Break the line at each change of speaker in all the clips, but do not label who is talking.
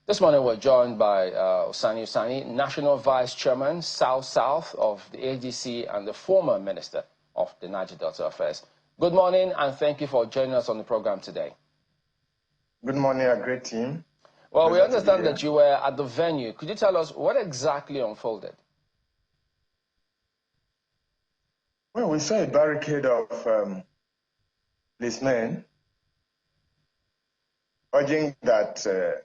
This morning we're joined by Usani, National Vice Chairman, South of the ADC and the former Minister of the Niger Delta Affairs. Good morning and thank you for joining us on the program today.
Good morning, a great team.
Well, we understand that you were at the venue. Could you tell us what exactly unfolded?
Well, we saw a barricade of policemen urging that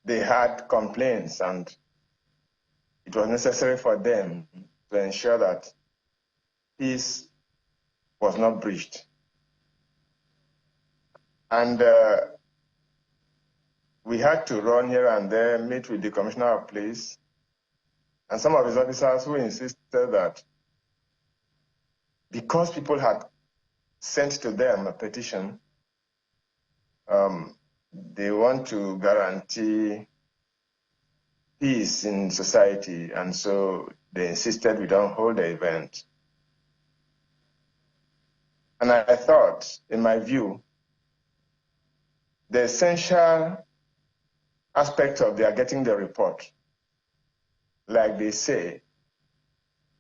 they had complaints and it was necessary for them to ensure that peace was not breached. And we had to run here and there, meet with the Commissioner of Police and some of his officers who insisted that because people had sent to them a petition, they want to guarantee peace in society, and so they insisted we don't hold the event. And I thought, in my view, the essential aspect of their getting the report, like they say,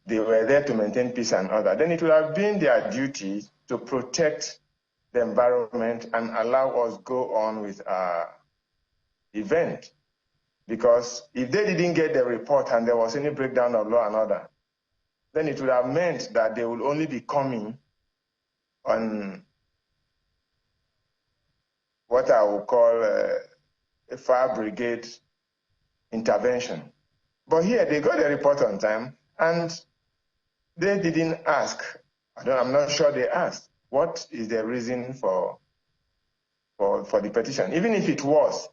they were there to maintain peace and order, then it would have been their duty to protect the environment and allow us go on with our event. Because if they didn't get the report and there was any breakdown of law and order, then it would have meant that they would only be coming on what I would call a fire brigade intervention. But here they got the report on time and they didn't ask. I'm not sure they asked. What is the reason for the petition? Even if it was,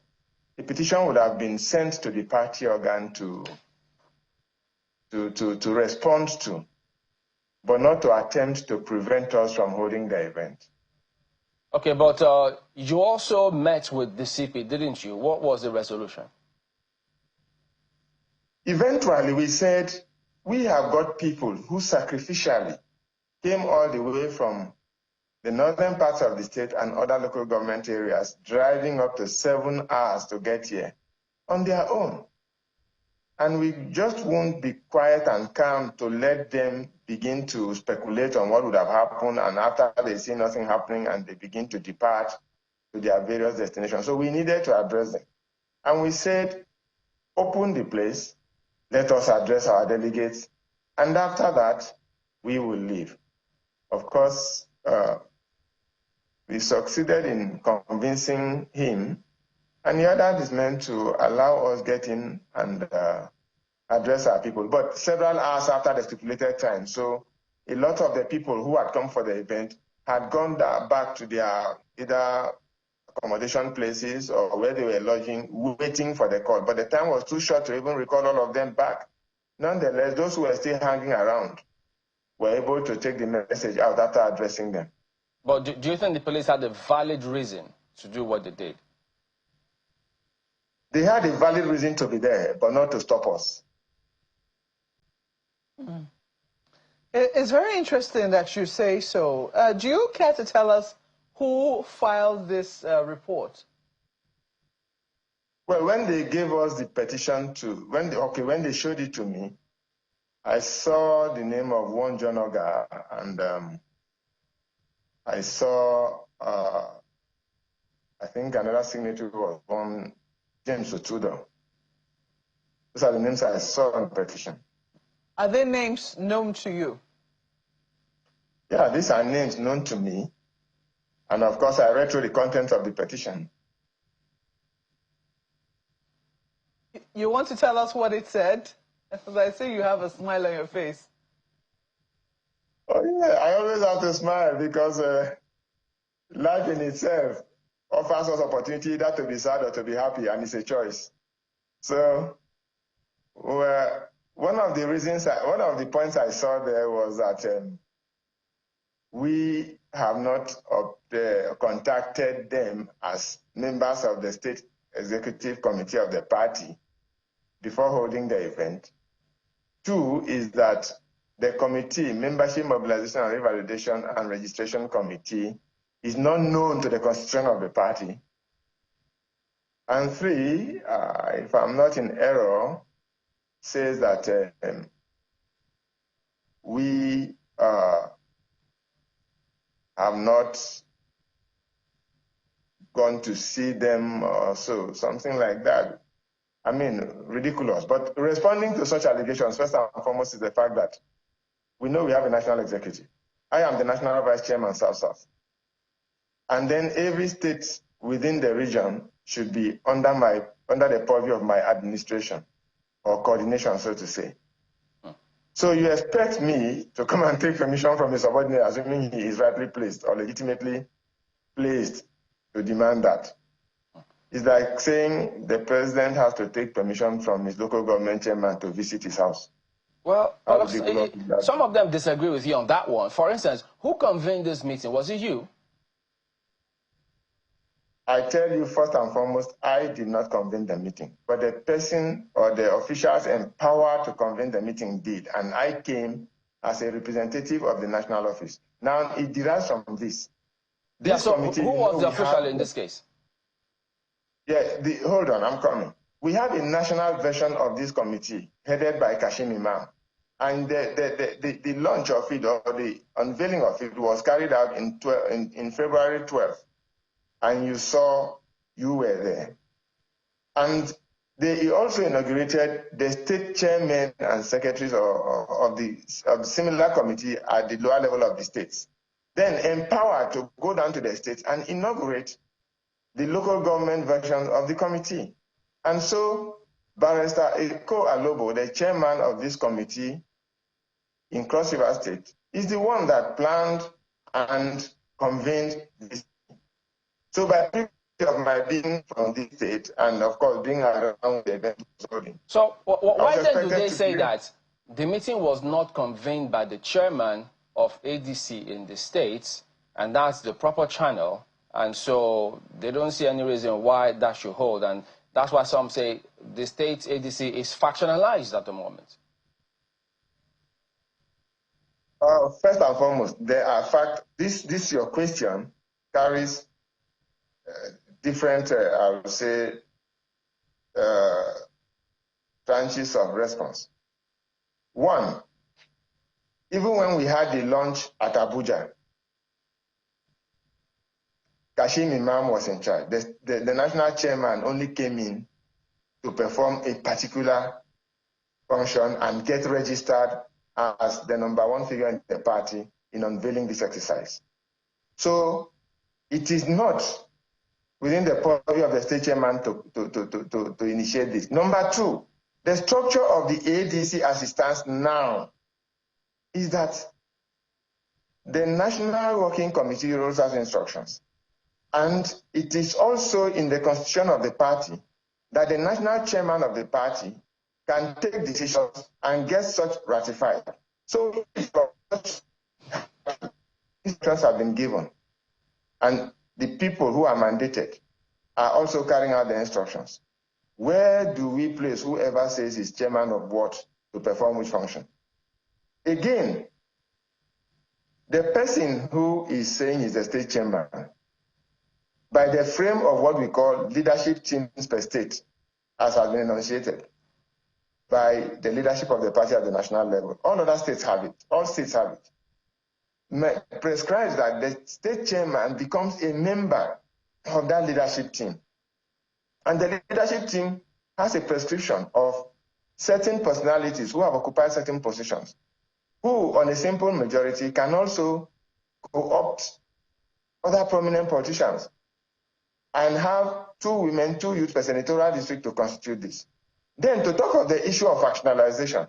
the petition would have been sent to the party organ to respond to, but not to attempt to prevent us from holding the event.
Okay, but you also met with the CP, didn't you? What was the resolution?
Eventually, we said, we have got people who sacrificially came all the way from the northern parts of the state and other local government areas, driving up to 7 hours to get here on their own. And we just won't be quiet and calm to let them begin to speculate on what would have happened, and after they see nothing happening and they begin to depart to their various destinations. So we needed to address them. And we said, open the place, let us address our delegates, and after that, we will leave. Of course, we succeeded in convincing him and the other is meant to allow us get in and address our people, but several hours after the stipulated time. So a lot of the people who had come for the event had gone back to their either accommodation places or where they were lodging, waiting for the call. But the time was too short to even recall all of them back. Nonetheless, those who were still hanging around were able to take the message out after addressing them.
But do you think the police had a valid reason to do what they did?
They had a valid reason to be there, but not to stop us.
Mm. It's very interesting that you say so. Do you care to tell us who filed this report?
Well, when they gave us the petition when they showed it to me, I saw the name of one John Oga, and I saw, I think another signature was one James Otudo. Those are the names I saw on the petition.
Are they names known to you?
Yeah, these are names known to me. And of course, I read through the contents of the petition.
You want to tell us what it said? As I see you have a smile on your face.
Oh, yeah, I always have to smile because life in itself offers us opportunity either to be sad or to be happy, and it's a choice. So, one of the points I saw there was that we have not contacted them as members of the State Executive Committee of the party before holding the event. Two is that the committee, Membership Mobilization and Revalidation and Registration Committee, is not known to the constitution of the party. And 3, if I'm not in error, says that we have not gone to see them or so, something like that. I mean, ridiculous. But responding to such allegations, first and foremost, is the fact that we know we have a national executive. I am the national vice chairman, South-South. And then every state within the region should be under the purview of my administration or coordination, so to say. So you expect me to come and take permission from a subordinate, assuming he is rightly placed or legitimately placed to demand that. It's like saying the president has to take permission from his local government chairman to visit his house.
Well, some of them disagree with you on that one. For instance, who convened this meeting? Was it you?
I tell you, first and foremost, I did not convene the meeting, but the person or the officials empowered to convene the meeting did, and I came as a representative of the national office. Now, it derives from this.
Yeah, so who was the official in this case?
Yeah, hold on, I'm coming. We have a national version of this committee headed by Kashim Imam, and the launch of it or the unveiling of it was carried out in February 12th. And you were there. And they also inaugurated the state chairmen and secretaries of the similar committee at the lower level of the states. Then empowered to go down to the states and inaugurate the local government version of the committee. And so Barrister Eko Alobo, the chairman of this committee in Cross River State, is the one that planned and convened this. So by virtue of my being from this state and, of course, being around the event.
So why then do they say that the meeting was not convened by the chairman of ADC in the states, and that's the proper channel, and so they don't see any reason why that should hold, and that's why some say the state ADC is factionalized at the moment?
First and foremost, there are facts. This your question carries different, I would say, branches of response. One, even when we had the launch at Abuja, Kashim Imam was in charge. The national chairman only came in to perform a particular function and get registered as the #1 figure in the party in unveiling this exercise. So it is not within the purview of the state chairman to initiate this. Number 2, the structure of the ADC as it stands now is that the National Working Committee rolls out instructions. And it is also in the constitution of the party that the national chairman of the party can take decisions and get such ratified. So instructions have been given. And the people who are mandated are also carrying out the instructions. Where do we place whoever says is chairman of what to perform which function? Again, the person who is saying is the state chairman, by the frame of what we call leadership teams per state, as has been enunciated by the leadership of the party at the national level, all other states have it, all states have it, prescribes that the state chairman becomes a member of that leadership team. And the leadership team has a prescription of certain personalities who have occupied certain positions, who on a simple majority can also co-opt other prominent politicians and have 2 women, 2 youth per senatorial district to constitute this. Then to talk of the issue of factionalization,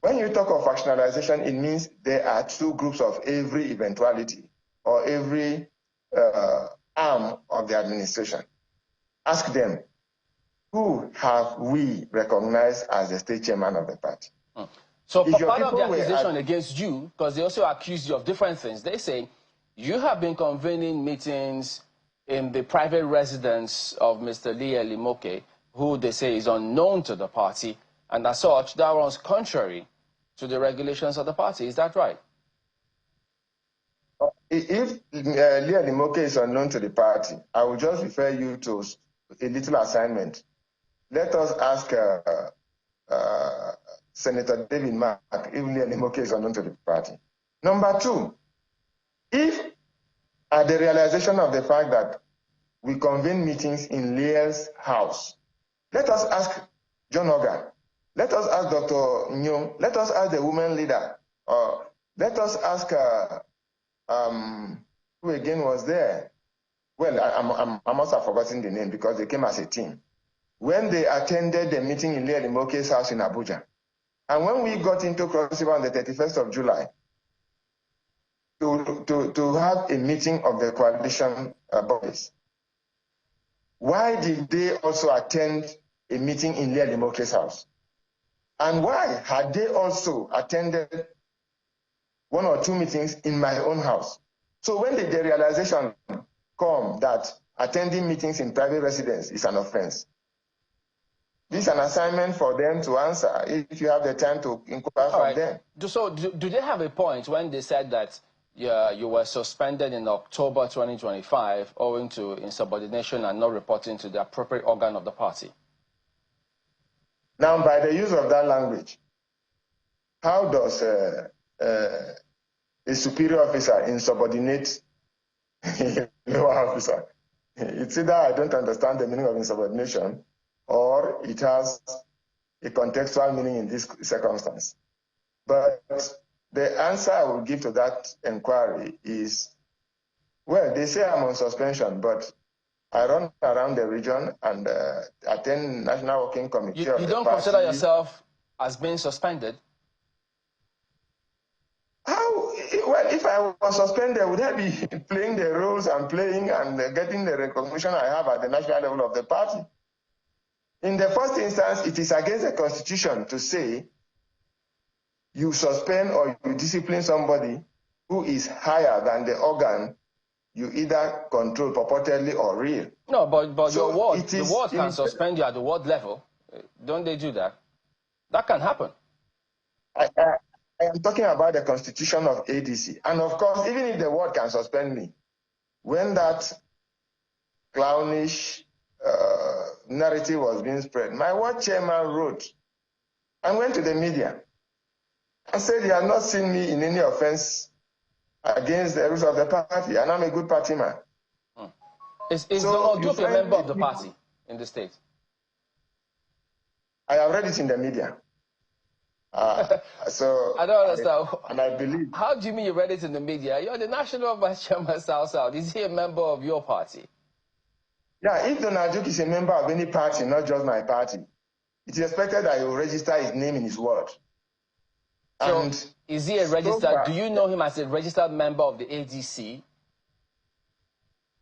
when you talk of factionalization, it means there are 2 groups of every eventuality or every arm of the administration. Ask them, who have we recognized as the state chairman of the party?
So part of the accusation against you, because they also accuse you of different things, they say you have been convening meetings in the private residence of Mr. Lee Elimoke, who they say is unknown to the party, and as such, that runs contrary to the regulations of the party. Is that right?
If Lee Elimoke is unknown to the party, I will just refer you to a little assignment. Let us ask Senator David Mark if Leonimoke is unknown to the party. Number two, if at the realization of the fact that we convene meetings in Lear's house, let us ask John Organ, let us ask Dr. Nyong, let us ask the women leader, or let us ask who again was there? Well, I must have forgotten the name because they came as a team. When they attended the meeting in Leonimoke's house in Abuja, and when we got into Cross River on the 31st of July to have a meeting of the coalition bodies, why did they also attend a meeting in Leonimoke's house? And why had they also attended one or two meetings in my own house? So when did the realization come that attending meetings in private residence is an offense? This is an assignment for them to answer if you have the time to inquire from them.
So do they have a point when they said that you were suspended in October 2025 owing to insubordination and not reporting to the appropriate organ of the party?
Now, by the use of that language, how does a superior officer insubordinate a lower officer? It's either I don't understand the meaning of insubordination, or it has a contextual meaning in this circumstance. But the answer I will give to that inquiry is, well, they say I'm on suspension, but I run around the region and attend National Working Committee.
You don't consider yourself as being suspended?
How? Well, if I was suspended, would I be playing the roles I'm playing and getting the recognition I have at the national level of the party? In the first instance, it is against the Constitution to say you suspend or you discipline somebody who is higher than the organ you either control purportedly or real.
No, but
so
your ward, the ward can suspend you at the ward level. Don't they do that? That can happen.
I am talking about the constitution of ADC. And of course, even if the ward can suspend me, when that clownish narrative was being spread, my ward chairman wrote and went to the media and said he had not seen me in any offense against the rules of the party, and I'm a good party man.
Is Donald Duke a member of the party in the state?
I have read it in the media. So
I don't understand.
And I believe.
How do you mean you read it in the media? You're the national vice chairman, South. Is he a member of your party?
Yeah, if Donald Duke is a member of any party, not just my party, it is expected that he will register his name in his ward.
So,
and
is he a registered, do you know him as a registered member of the ADC?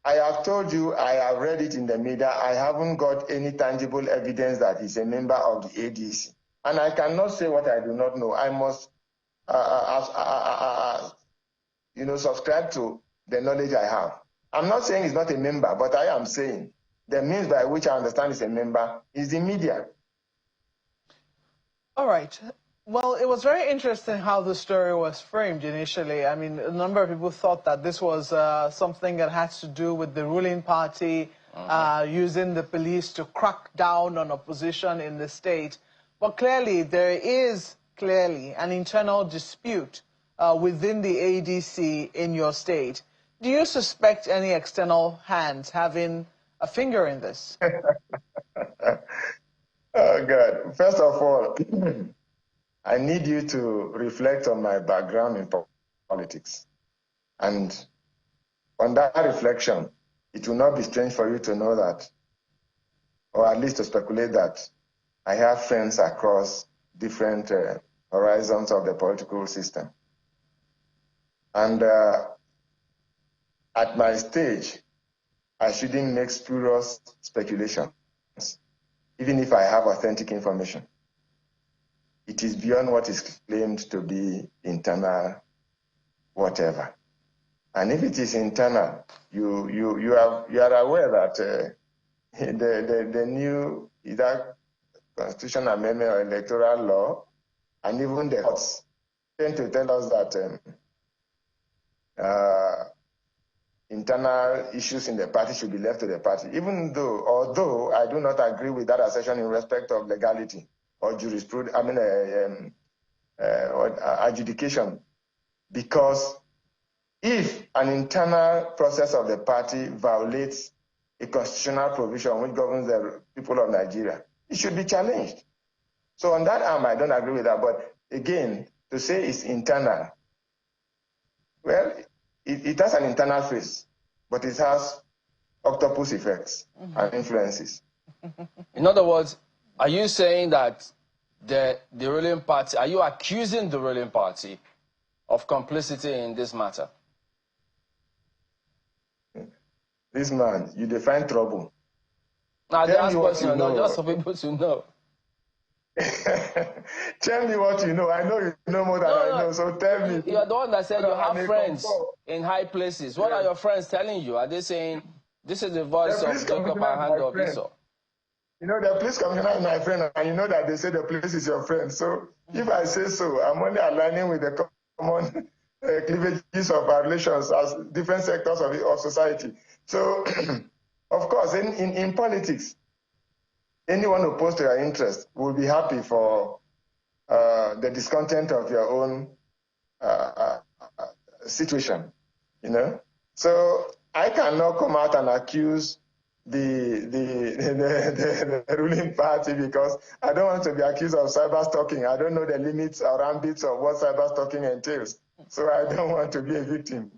I have told you, I have read it in the media. I haven't got any tangible evidence that he's a member of the ADC. And I cannot say what I do not know. I must, subscribe to the knowledge I have. I'm not saying he's not a member, but I am saying the means by which I understand he's a member is the media.
All right. Well, it was very interesting how the story was framed initially. I mean, a number of people thought that this was something that had to do with the ruling party using the police to crack down on opposition in the state. But clearly, there is an internal dispute within the ADC in your state. Do you suspect any external hands having a finger in this?
Oh, God. First of all, I need you to reflect on my background in politics. And on that reflection, it will not be strange for you to know that, or at least to speculate that, I have friends across different horizons of the political system. And at my stage, I shouldn't make spurious speculations, even if I have authentic information. It is beyond what is claimed to be internal, whatever. And if it is internal, you are aware that the new either constitutional amendment or electoral law, and even the courts tend to tell us that internal issues in the party should be left to the party, although I do not agree with that assertion in respect of legality or jurisprudence, or adjudication, because if an internal process of the party violates a constitutional provision which governs the people of Nigeria, it should be challenged. So on that arm, I don't agree with that. But again, to say it's internal, well, it has an internal phase, but it has octopus effects and influences.
In other words, are you saying that the ruling party, are you accusing the ruling party of complicity in this matter?
This man, you define trouble.
Now, just for people to know.
Tell me what you know. I know you know more than I know, so tell me.
You're the one that said you have friends in high places. What are your friends telling you? Are they saying, this is the voice of Jacob and of Esau?
You know, the police commissioner is my friend, and you know that they say the police is your friend. So if I say so, I'm only aligning with the common cleavages of our relations as different sectors of society. So, of course, in politics, anyone opposed to your interest will be happy for the discontent of your own situation, you know. So I cannot come out and accuse the ruling party because I don't want to be accused of cyber stalking. I don't know the limits or ambits of what cyber stalking entails. So I don't want to be a victim.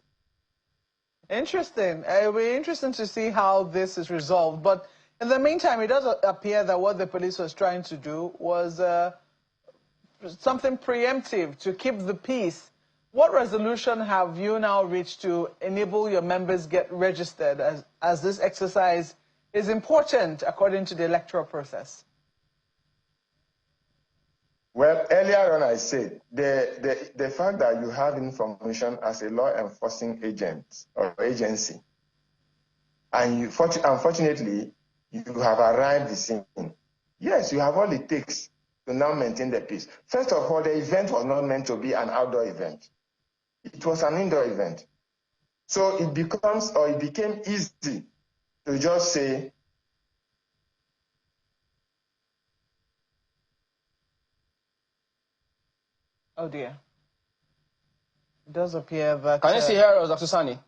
Interesting. It will be interesting to see how this is resolved. But in the meantime, it does appear that what the police was trying to do was something preemptive to keep the peace. What resolution have you now reached to enable your members get registered as this exercise is important according to the electoral process?
Well, earlier on I said the fact that you have information as a law enforcing agent or agency, and unfortunately, you have arrived the scene. Yes, you have all it takes to now maintain the peace. First of all, the event was not meant to be an outdoor event. It was an indoor event. So it became easy to just say,
oh dear. It does appear that...
Can you see here, Dr. Sani?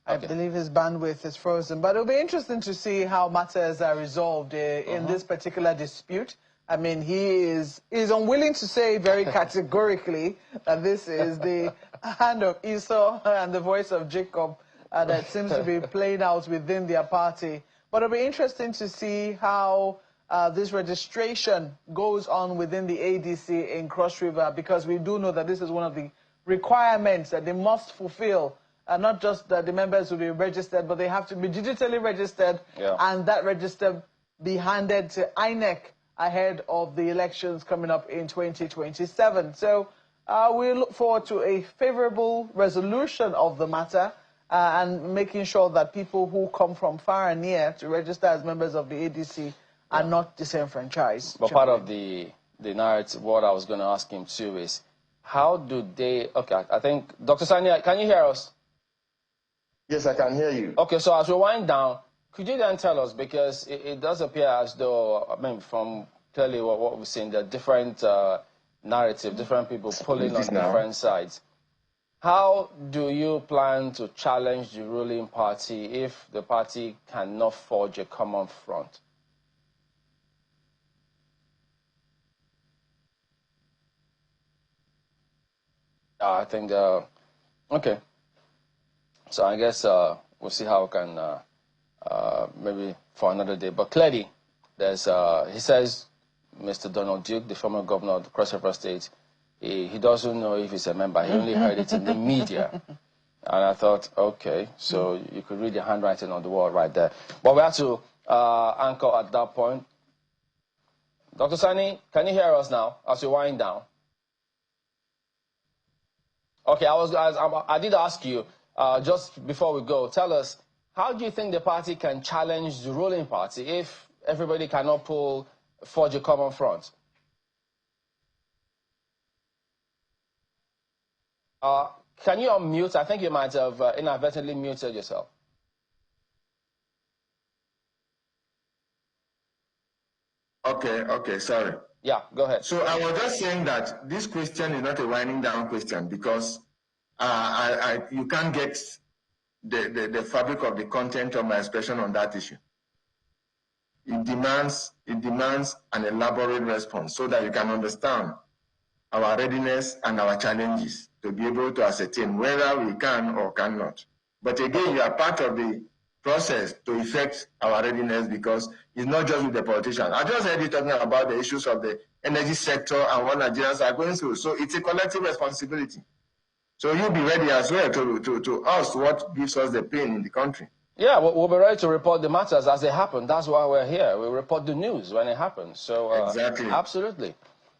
I believe his bandwidth is frozen. But it'll be interesting to see how matters are resolved in this particular dispute. I mean, he is unwilling to say very categorically that this is the hand of Esau and the voice of Jacob that seems to be playing out within their party. But it'll be interesting to see how this registration goes on within the ADC in Cross River, because we do know that this is one of the requirements that they must fulfill. Not just that the members will be registered, but they have to be digitally registered, and that register be handed to INEC ahead of the elections coming up in 2027. So we look forward to a favorable resolution of the matter and making sure that people who come from far and near to register as members of the ADC are not disenfranchised.
But part of the narrative, what I was going to ask him too is, how do they... Okay, I think, Dr. Sani, can you hear us?
Yes, I can hear you.
Okay, so as we wind down, could you then tell us, because it does appear as though, I mean, from clearly what we've seen, the different narrative, different people pulling on different sides. How do you plan to challenge the ruling party if the party cannot forge a common front? I think, okay. So I guess we'll see how we can, maybe for another day. But clearly, there's, he says, Mr. Donald Duke, the former governor of the Cross River State, he doesn't know if he's a member. He only heard it in the media. And I thought, okay, so you could read the handwriting on the wall right there. But we have to anchor at that point. Dr. Sani, can you hear us now as we wind down? Okay, I did ask you, just before we go, tell us, how do you think the party can challenge the ruling party if everybody cannot forge a common front? Can you unmute? I think you might have inadvertently muted yourself.
Okay, sorry.
Yeah, go ahead.
So I was just saying that this question is not a winding down question because you can't get the fabric of the content of my expression on that issue. It demands an elaborate response so that you can understand our readiness and our challenges to be able to ascertain whether we can or cannot. But again, you are part of the process to effect our readiness because it's not just with the politicians. I just heard you talking about the issues of the energy sector and what Nigerians are going through. So it's a collective responsibility. So you'll be ready as well to ask what gives us the pain in the country.
Yeah, we'll be ready to report the matters as they happen. That's why we're here. We report the news when it happens. So
exactly.
Absolutely.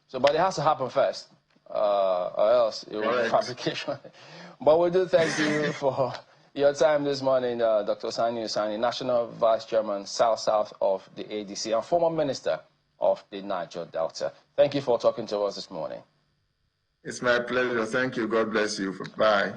So, but it has to happen first, or else it will be fabrication. But we do thank you for your time this morning, Dr. Sani, National Vice Chairman, South of the ADC, and former Minister of the Niger Delta. Thank you for talking to us this morning.
It's my pleasure. Thank you. God bless you. Bye.